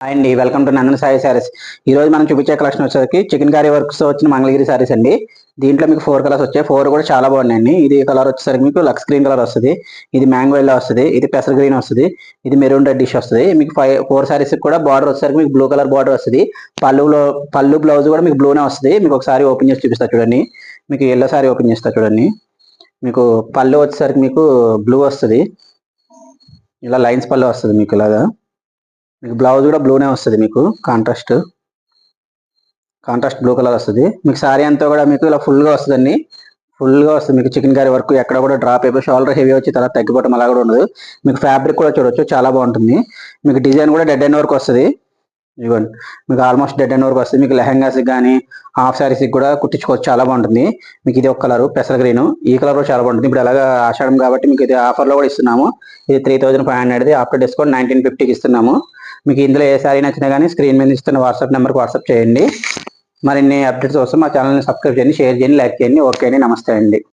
Hi అండి, welcome to నందన సాయి సారీస్. ఈ రోజు మనం చూపించే కలెక్షన్ వచ్చేసరికి చికెన్ కర్రీ వర్క్స్ వచ్చిన మంగళగిరి సారీస్ అండి. దీంట్లో మీకు 4 కలర్స్ వచ్చాయి. 4 కూడా చాలా బాగున్నాయండి. ఇది కలర్ వచ్చేసరికి మీకు లక్స్ గ్రీన్ కలర్ వస్తుంది, ఇది మ్యాంగో ఎల్లో వస్తుంది, ఇది పెసర గ్రీన్ వస్తుంది, ఇది మెరూన్ రెడ్ డిష్ వస్తుంది. మీకు 4 సారీస్ కూడా బార్డర్ వచ్చేసరికి మీకు బ్లూ కలర్ బార్డర్ వస్తుంది. పళ్ళు బ్లౌజ్ కూడా మీకు బ్లూనే వస్తుంది. మీకు ఒకసారి ఓపెన్ చేసి చూపిస్తా చూడండి. మీకు ఎల్లో సారీ ఓపెన్ చేస్తా చూడండి. మీకు పళ్ళు వచ్చేసరికి మీకు బ్లూ వస్తుంది, ఇలా లైన్స్ పళ్ళు వస్తుంది. మీకు ఇలాగా మీకు బ్లౌజ్ కూడా బ్లూనే వస్తుంది. మీకు కాంట్రాస్ట్ బ్లూ కలర్ వస్తుంది. మీకు సారీ అంతా కూడా మీకు ఇలా ఫుల్గా వస్తుందండి. ఫుల్గా వస్తుంది మీకు చికెన్ కర్రీ వర్క్. ఎక్కడ కూడా డ్రాప్ అయిపోయి షోల్డర్ హెవీ వచ్చి తర్వాత తగ్గిపోవడం అలా కూడా ఉండదు. మీకు ఫ్యాబ్రిక్ కూడా చూడొచ్చు, చాలా బాగుంటుంది. మీకు డిజైన్ కూడా డెడ్ ఎండ్ వరకు వస్తుంది. ఇవ్వండి, మీకు ఆల్మోస్ట్ డెడ్ ఎండ్ వరకు వస్తుంది. మీకు లెహంగాస్కి కానీ హాఫ్ శారీస్కి కూడా కుట్టించుకోవచ్చు, చాలా బాగుంటుంది. మీకు ఇది ఒక కలర్ పెసర గ్రీన్, ఈ కలర్ కూడా చాలా బాగుంటుంది. ఇప్పుడు ఎలాగా ఆషాఢం కాబట్టి మీకు ఇది ఆఫర్లో కూడా ఇస్తున్నాము. ఇది 3500, ఆఫ్టర్ డిస్కౌంట్ 1950కి ఇస్తున్నాము. మీకు ఇందులో ఏ సారీ నచ్చినా కానీ స్క్రీన్ మీద ఇస్తున్న వాట్సాప్ నెంబర్కి వాట్సాప్ చేయండి. మరిన్ని అప్డేట్స్ కోసం మా ఛానల్ని సబ్స్క్రైబ్ చేయండి, షేర్ చేయండి, లైక్ చేయండి. ఓకే అండి, నమస్తే అండి.